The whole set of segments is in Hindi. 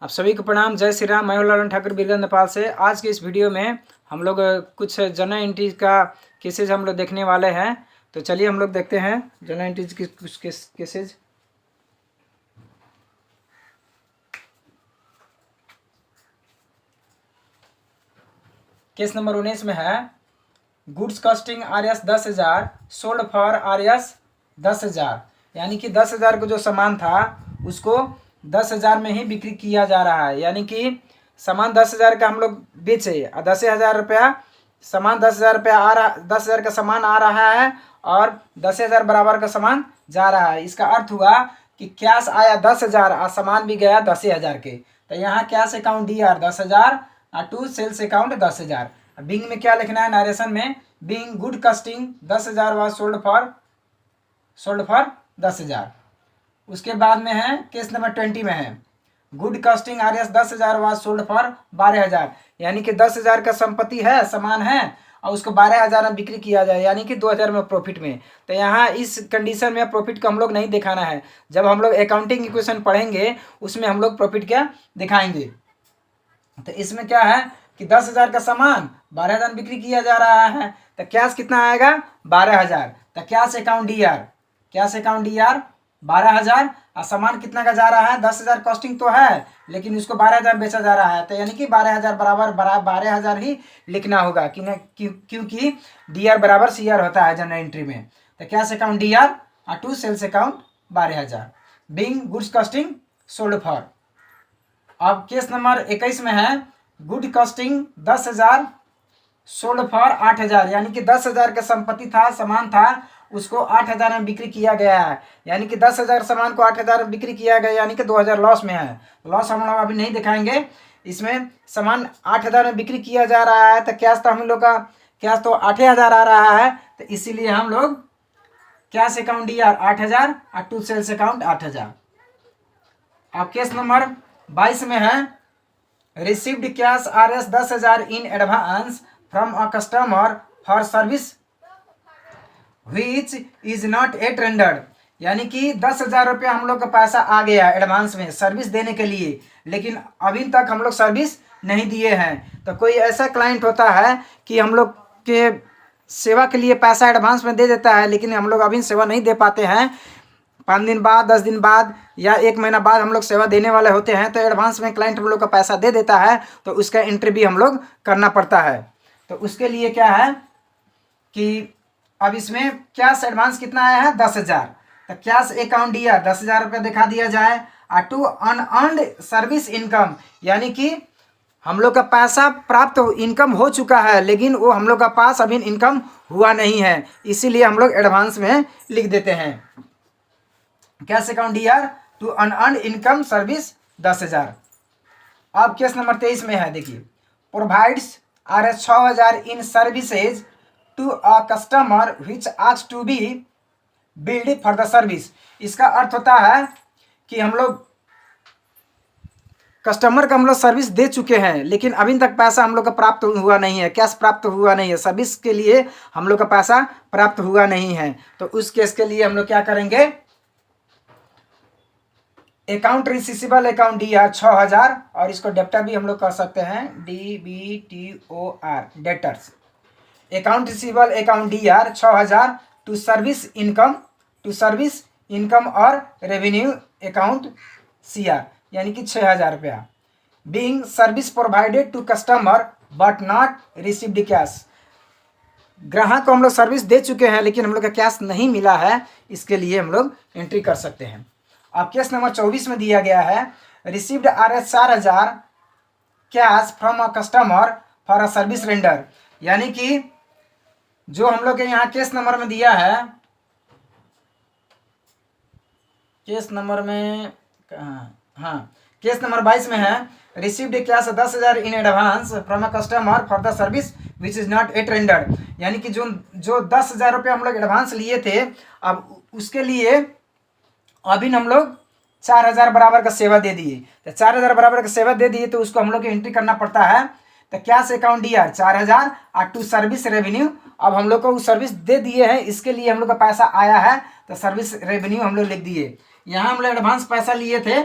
आप सभी को प्रणाम। जय श्री राम। मैं लालन ठाकुर बीरगंज नेपाल से। आज की इस वीडियो में हम लोग कुछ जनरल एंट्री का केसेज हम लोग देखने वाले हैं। तो चलिए हम लोग देखते हैं जनरल एंट्रीज की कुछ केसेज। केस नंबर 19 में है goods costing RS 10,000 sold for RS 10,000, यानी कि 10,000 को जो सामान था उसको 10,000 में ही बिक्री किया जा रहा है। यानी कि सामान 10,000 का हम लोग बेचे और 10,000 रुपया सामान 10,000 रुपया आ रहा, 10,000 का सामान आ रहा है और 10,000 बराबर का सामान जा रहा है। इसका अर्थ हुआ कि कैश आया 10,000 और सामान भी गया 10,000 के। तो यहाँ कैश अकाउंट DR 10,000 और टू सेल्स अकाउंट 10,000। बिंग में क्या लिखना है नरेशन में, Bing good costing 10,000 was sold for 10,000। उसके बाद में है केस नंबर 20 में है good costing RS 10,000 was sold for 12,000, यानी कि 10,000 का संपत्ति है, सामान है और उसको 12,000 में बिक्री किया जाए, यानी कि 2,000 में प्रॉफिट में। तो यहाँ इस कंडीशन में प्रॉफिट को हम लोग नहीं दिखाना है। जब हम लोग अकाउंटिंग इक्वेशन पढ़ेंगे उसमें हम लोग प्रॉफिट क्या दिखाएंगे। तो इसमें क्या है कि 10,000 का सामान 12,000 बिक्री किया जा रहा है, तो कैश कितना आएगा 12,000। तो कैश अकाउंट DR 12,000 और सामान कितना का जा रहा है 10,000 कॉस्टिंग तो है, लेकिन उसको 12,000 बेचा जा रहा है। तो यानी कि 12,000 बराबर 12,000 ही लिखना होगा क्योंकि DR बराबर CR होता है जनरल एंट्री में। तो कैश अकाउंट DR और to sales account 12,000 being goods costing sold for. अब केस नंबर 21 में है गुड कॉस्टिंग 10,000 सोल्ड फॉर 8,000, यानी कि 10,000 का संपत्ति था, सामान था, उसको 8,000 में बिक्री किया गया है। यानी कि 10,000 सामान को 8,000 में बिक्री किया गया, यानी कि 2,000 लॉस में है। लॉस हम लोग अभी नहीं दिखाएंगे। इसमें सामान 8,000 में बिक्री किया जा रहा है, तो कैश तो हम लोग का कैश तो 8,000 आ रहा है, तो इसीलिए हम लोग कैश अकाउंट DR 8,000 और टू सेल्स अकाउंट 8,000। अब केस नंबर 22 में है received cash RS 10,000 in advance from a customer for service which is not at rendered, यानी कि 10,000 रुपया हम लोग का पैसा आ गया एडवांस में सर्विस देने के लिए, लेकिन अभी तक हम लोग सर्विस नहीं दिए हैं। तो कोई ऐसा क्लाइंट होता है कि हम लोग के सेवा के लिए पैसा एडवांस में दे देता है, लेकिन हम लोग अभी सेवा नहीं दे पाते हैं। 5 दिन बाद, 10 दिन बाद या 1 महीना बाद हम लोग सेवा देने वाले होते हैं, तो एडवांस में क्लाइंट हम लोग का पैसा दे देता है, तो उसका एंट्री भी हम लोग करना पड़ता है। तो उसके लिए क्या है कि अब इसमें कैश एडवांस कितना आया है 10,000, तो कैश अकाउंट DR 10,000 रुपया दिखा दिया जाए। और टू अनअर्न्ड सर्विस इनकम, यानी कि हम लोग का पैसा प्राप्त इनकम हो चुका है, लेकिन वो हम लोग का पास अभी इनकम हुआ नहीं है, इसीलिए हम लोग एडवांस में लिख देते हैं cash account DR to unearned income service 10,000। अब केस नंबर 23 में है, देखिए provides RS 6,000 in services to a customer which asks to be billed for the service. इसका अर्थ होता है कि हम लोग कस्टमर का हम लोग सर्विस दे चुके हैं, लेकिन अभी तक पैसा हम लोग का प्राप्त हुआ नहीं है, कैश प्राप्त हुआ नहीं है, सर्विस के लिए हम लोग का पैसा प्राप्त हुआ नहीं है। तो उस केस के लिए हम लोग क्या करेंगे, अकाउंट रिसीवेबल अकाउंट DR 6,000, और इसको डेप्टर भी हम लोग कर सकते हैं DBTOR debtors. Account receivable account DR 6,000 to service income और रेवेन्यू अकाउंट CR, यानी कि 6,000 रुपया। Being service provided to customer but not received cash, ग्राहक को हम लोग सर्विस दे चुके हैं लेकिन हम लोग का कैश नहीं मिला है, इसके लिए हम लोग एंट्री कर सकते हैं। अब केस नंबर 24 में दिया गया है received RS 4,000 cash from a customer for a service render, यानी कि जो हम लोग के यहाँ केस नंबर में दिया है, केस नंबर में हाँ केस नंबर 22 में है received cash 10,000 in advance from a customer for the service which is not at rendered, यानी कि जो 10,000 रुपये हम लोग एडवांस लिए थे, अब उसके लिए अभी हम लोग 4,000 बराबर का सेवा दे दिए। तो 4,000 बराबर का सेवा दे दिए तो उसको हम लोग को एंट्री करना पड़ता है। तो कैश अकाउंट DR 4,000 और टू सर्विस रेवेन्यू, अब हम लोग को वो सर्विस दे दिए हैं, इसके लिए हम लोग का पैसा आया है, तो सर्विस रेवेन्यू हम लोग लिख दिए। यहाँ हम लोग एडवांस पैसा लिए थे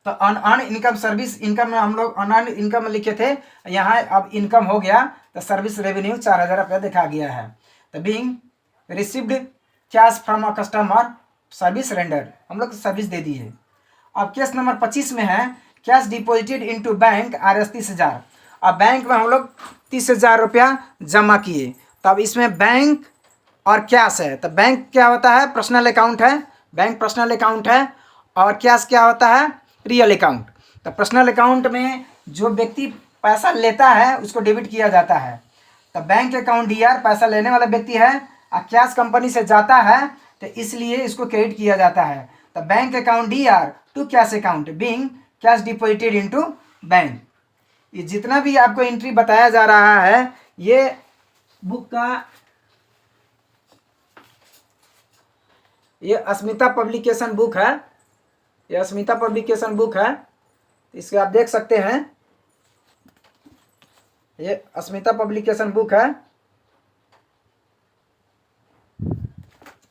तो अन इनकम सर्विस इनकम में हम लोग अन इनकम लिखे थे, यहाँ अब इनकम हो गया तो सर्विस रेवेन्यू 4000 रुपया दिखा गया है। तो being received cash from a customer service render, हम लोग सर्विस दे दी है। अब केस नंबर 25 में है cash deposited into bank RS 30,000। अब बैंक में हम लोग 30,000 रुपया जमा किए। तो अब इसमें बैंक और कैश है। तो बैंक क्या होता है, पर्सनल अकाउंट है, बैंक पर्सनल अकाउंट है, और कैश क्या होता है, रियल अकाउंट। तो पर्सनल अकाउंट में जो व्यक्ति पैसा लेता है उसको डेबिट किया जाता है। तो बैंक अकाउंट DR पैसा लेने वाला व्यक्ति है, और कैश कंपनी से जाता है तो इसलिए इसको क्रेडिट किया जाता है। तो bank account DR to cash account being cash deposited into bank. ये जितना भी आपको एंट्री बताया जा रहा है ये बुक का, ये अस्मिता पब्लिकेशन बुक है, ये अस्मिता पब्लिकेशन बुक है, इसके आप देख सकते हैं, ये अस्मिता पब्लिकेशन बुक है,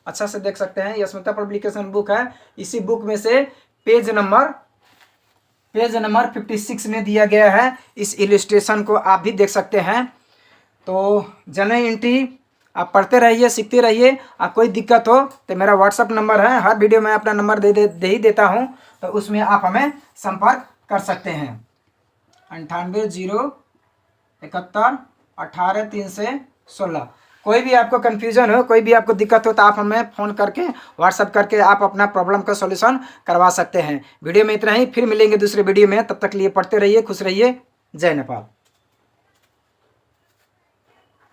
अच्छा से देख सकते हैं, ये अस्मिता पब्लिकेशन बुक है। इसी बुक में से पेज नंबर 56 में दिया गया है। इस इलस्ट्रेशन को आप भी देख सकते हैं। तो जनरल एंट्री आप पढ़ते रहिए, सीखते रहिए। आप कोई दिक्कत हो तो मेरा व्हाट्सअप नंबर है, हर वीडियो में अपना नंबर दे ही देता हूँ, तो उसमें आप हमें संपर्क कर सकते हैं। 9801718316। कोई भी आपको कन्फ्यूजन हो, कोई भी आपको दिक्कत हो तो आप हमें फ़ोन करके व्हाट्सअप करके आप अपना प्रॉब्लम का सॉल्यूशन करवा सकते हैं। वीडियो में इतना ही, फिर मिलेंगे दूसरे वीडियो में। तब तक लिए पढ़ते रहिए, खुश रहिए। जय नेपाल।